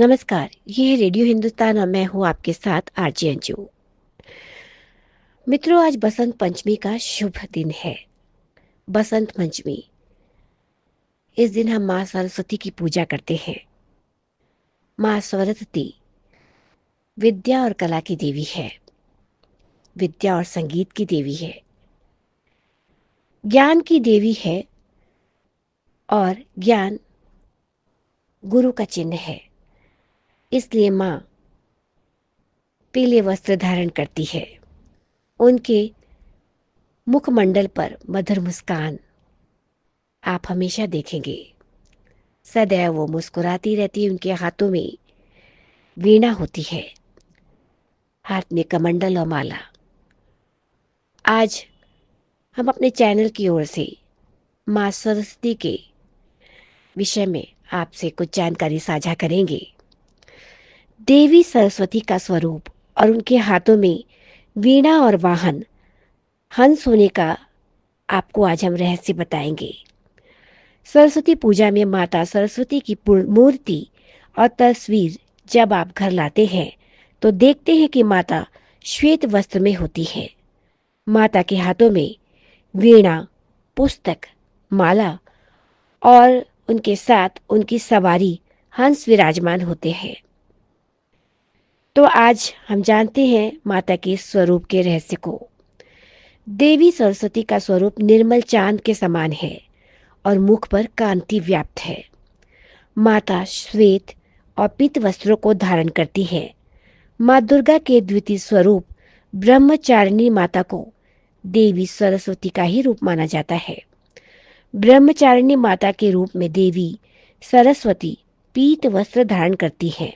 नमस्कार। ये है रेडियो हिंदुस्तान और मैं हूँ आपके साथ आरजे अंजू। मित्रों, आज बसंत पंचमी का शुभ दिन है। बसंत पंचमी, इस दिन हम माँ सरस्वती की पूजा करते हैं। माँ सरस्वती विद्या और कला की देवी है। विद्या और संगीत की देवी है। ज्ञान की देवी है। और ज्ञान गुरु का चिन्ह है। इसलिए माँ पीले वस्त्र धारण करती है। उनके मुखमंडल पर मधुर मुस्कान आप हमेशा देखेंगे। सदैव वो मुस्कुराती रहती है। उनके हाथों में वीणा होती है, हाथ में कमंडल और माला। आज हम अपने चैनल की ओर से माँ सरस्वती के विषय में आपसे कुछ जानकारी साझा करेंगे। देवी सरस्वती का स्वरूप और उनके हाथों में वीणा और वाहन हंस होने का आपको आज हम रहस्य बताएंगे। सरस्वती पूजा में माता सरस्वती की मूर्ति और तस्वीर जब आप घर लाते हैं तो देखते हैं कि माता श्वेत वस्त्र में होती है। माता के हाथों में वीणा, पुस्तक, माला और उनके साथ उनकी सवारी हंस विराजमान होते हैं। तो आज हम जानते हैं माता के स्वरूप के रहस्य को। देवी सरस्वती का स्वरूप निर्मल चांद के समान है और मुख पर कांति व्याप्त है। माता श्वेत और पीत वस्त्रों को धारण करती है। माँ दुर्गा के द्वितीय स्वरूप ब्रह्मचारिणी माता को देवी सरस्वती का ही रूप माना जाता है। ब्रह्मचारिणी माता के रूप में देवी सरस्वती पीत वस्त्र धारण करती हैं।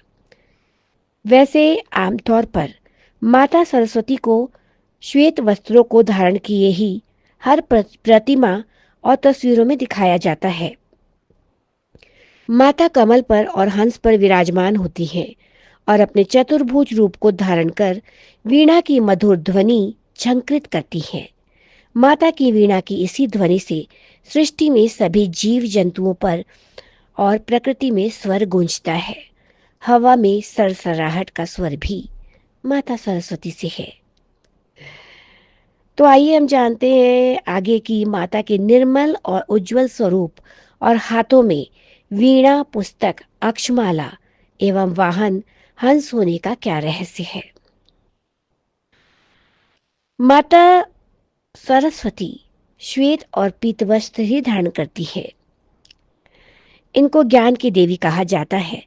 वैसे आमतौर पर माता सरस्वती को श्वेत वस्त्रों को धारण किए ही हर प्रतिमा और तस्वीरों में दिखाया जाता है। माता कमल पर और हंस पर विराजमान होती हैं और अपने चतुर्भुज रूप को धारण कर वीणा की मधुर ध्वनि झंकृत करती हैं। माता की वीणा की इसी ध्वनि से सृष्टि में सभी जीव जंतुओं पर और प्रकृति में स्वर गूंजता है। हवा में सरसराहट का स्वर भी माता सरस्वती से है। तो आइए हम जानते हैं आगे की माता के निर्मल और उज्जवल स्वरूप और हाथों में वीणा, पुस्तक, अक्षमाला एवं वाहन हंस होने का क्या रहस्य है। माता सरस्वती श्वेत और पीत वस्त्र ही धारण करती है। इनको ज्ञान की देवी कहा जाता है।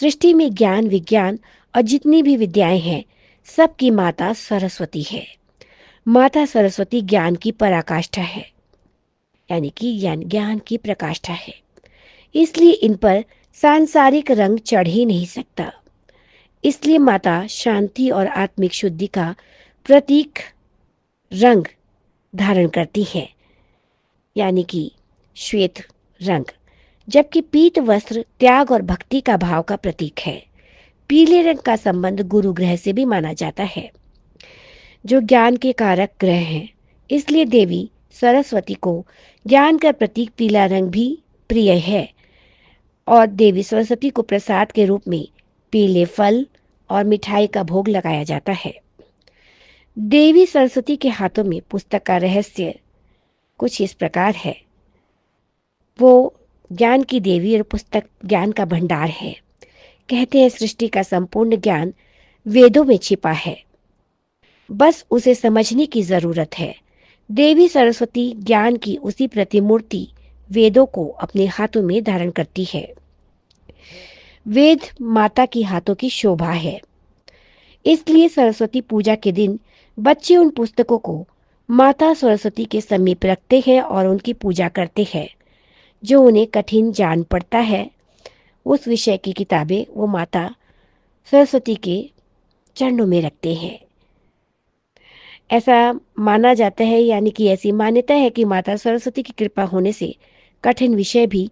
सृष्टि में ज्ञान, विज्ञान और जितनी भी विद्याएं हैं, सबकी माता सरस्वती है। माता सरस्वती ज्ञान की पराकाष्ठा है, यानी कि ज्ञान की प्रकाष्ठा है। इसलिए इन पर सांसारिक रंग चढ़ ही नहीं सकता। इसलिए माता शांति और आत्मिक शुद्धि का प्रतीक रंग धारण करती है, यानी कि श्वेत रंग। जबकि पीत वस्त्र त्याग और भक्ति का भाव का प्रतीक है। पीले रंग का संबंध गुरु ग्रह से भी माना जाता है, जो ज्ञान के कारक ग्रह हैं। इसलिए देवी सरस्वती को ज्ञान का प्रतीक पीला रंग भी प्रिय है और देवी सरस्वती को प्रसाद के रूप में पीले फल और मिठाई का भोग लगाया जाता है। देवी सरस्वती के हाथों में पुस्तक का रहस्य कुछ इस प्रकार है। वो ज्ञान की देवी और पुस्तक ज्ञान का भंडार है। कहते हैं सृष्टि का संपूर्ण ज्ञान वेदों में छिपा है, बस उसे समझने की जरूरत है। देवी सरस्वती ज्ञान की उसी प्रतिमूर्ति वेदों को अपने हाथों में धारण करती है। वेद माता की हाथों की शोभा है। इसलिए सरस्वती पूजा के दिन बच्चे उन पुस्तकों को माता सरस्वती के समीप रखते हैं और उनकी पूजा करते हैं। जो उन्हें कठिन जान पड़ता है, उस विषय की किताबें वो माता सरस्वती के चरणों में रखते हैं। ऐसा माना जाता है, यानी कि ऐसी मान्यता है कि माता सरस्वती की कृपा होने से कठिन विषय भी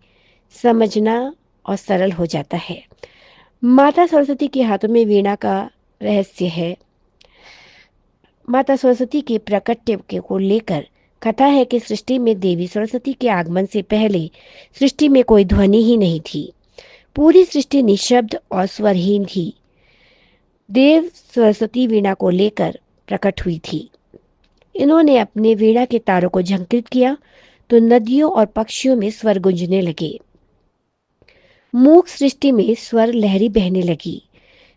समझना और सरल हो जाता है। माता सरस्वती के हाथों में वीणा का रहस्य है। माता सरस्वती के प्रकट्य को लेकर कथा है कि सृष्टि में देवी सरस्वती के आगमन से पहले सृष्टि में कोई ध्वनि ही नहीं थी। पूरी सृष्टि निशब्द और स्वरहीन थी। देव सरस्वती वीणा को लेकर प्रकट हुई थी। इन्होंने अपने वीणा के तारों को झंकृत किया तो नदियों और पक्षियों में स्वर गूंजने लगे। मूक सृष्टि में स्वर लहरी बहने लगी।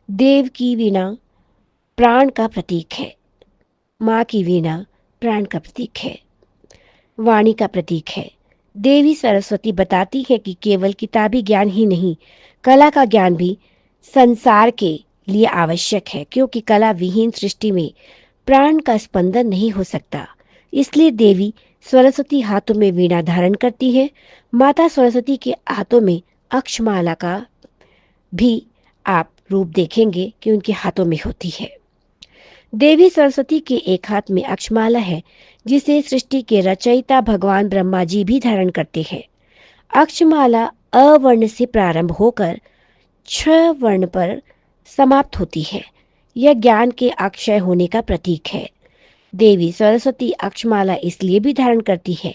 देव की वीणा प्राण का प्रतीक है। माँ की वीणा प्राण का प्रतीक है, वाणी का प्रतीक है। देवी सरस्वती बताती है कि केवल किताबी ज्ञान ही नहीं, कला का ज्ञान भी संसार के लिए आवश्यक है, क्योंकि कला विहीन सृष्टि में प्राण का स्पंदन नहीं हो सकता। इसलिए देवी सरस्वती हाथों में वीणा धारण करती है। माता सरस्वती के हाथों में अक्षमाला का भी आप रूप देखेंगे कि उनके हाथों में होती है। देवी सरस्वती के एक हाथ में अक्षमाला है, जिसे सृष्टि के रचयिता भगवान ब्रह्मा जी भी धारण करते हैं। अक्षमाला अवर्ण से प्रारंभ होकर 6 वर्ण पर समाप्त होती है। यह ज्ञान के अक्षय होने का प्रतीक है। देवी सरस्वती अक्षमाला इसलिए भी धारण करती है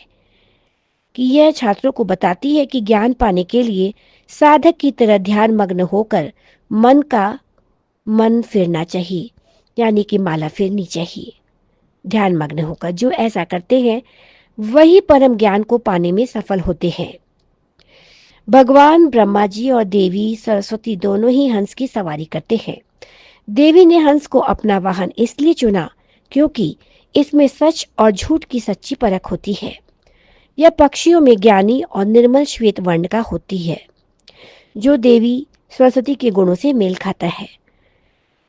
कि यह छात्रों को बताती है कि ज्ञान पाने के लिए साधक की तरह ध्यान मग्न होकर मन फिरना चाहिए, यानी कि माला फिरनी चाहिए। ध्यान मग्न होकर जो ऐसा करते हैं वही परम ज्ञान को पाने में सफल होते हैं। भगवान ब्रह्मा जी और देवी सरस्वती दोनों ही हंस की सवारी करते हैं। देवी ने हंस को अपना वाहन इसलिए चुना क्योंकि इसमें सच और झूठ की सच्ची परख होती है। यह पक्षियों में ज्ञानी और निर्मल श्वेत वर्ण का होती है, जो देवी सरस्वती के गुणों से मेल खाता है।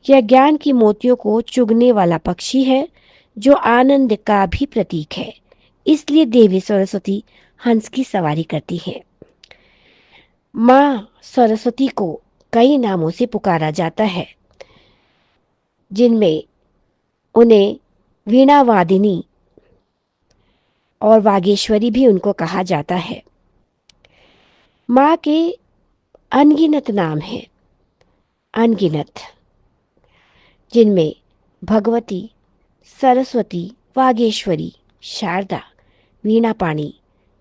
यह ज्ञान की मोतियों को चुगने वाला पक्षी है, जो आनंद का भी प्रतीक है। इसलिए देवी सरस्वती हंस की सवारी करती है। माँ सरस्वती को कई नामों से पुकारा जाता है, जिनमें उन्हें वीणा वादिनी और वागेश्वरी भी उनको कहा जाता है। माँ के अनगिनत नाम हैं, अनगिनत, जिनमें भगवती, सरस्वती, वागेश्वरी, शारदा, वीणापाणी,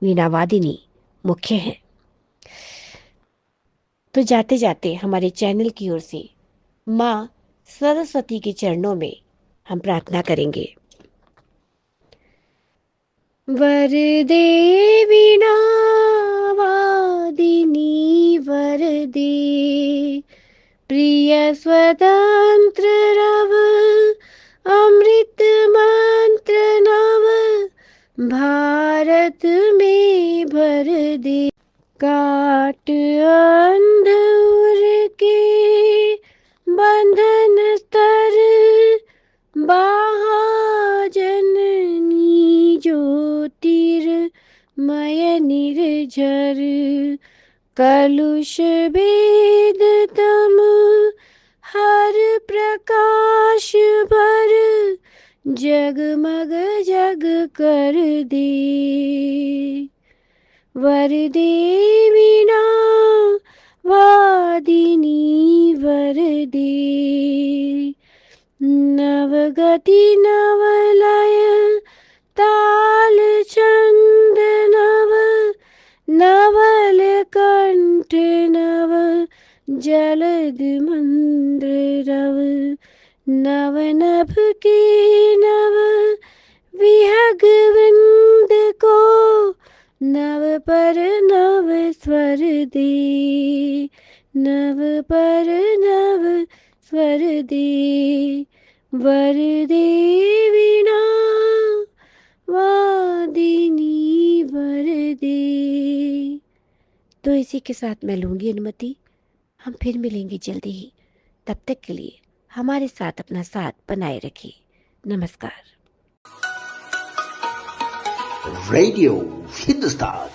वीणावादिनी मुख्य हैं। तो जाते जाते हमारे चैनल की ओर से माँ सरस्वती के चरणों में हम प्रार्थना करेंगे। वरदे वीणा वादिनी वरदे, प्रिय स्वतंत्र रव, अमृत मंत्र नव, भारत में भर दे। काट अंधुर के बंधन स्तर, जननी ज्योतिर्मय निर्झर, कलुष भेद तम हर प्रकाश भर, जगमग जग कर दे। वरदे वीणा वादिनी वरदे, नवगति नवलय ताल छंद नव, नवल कंठ नव, जलद मंद्र रव, नव नभ के नव, विहग विंद को नव पर नव स्वर दे, नव पर नव स्वर दे। वरदे वीणा वादिनी वरदे। तो इसी के साथ मैं लूंगी अनुमति। हम फिर मिलेंगे जल्दी ही। तब तक के लिए हमारे साथ अपना साथ बनाए रखिए। नमस्कार। रेडियो हिंदुस्तान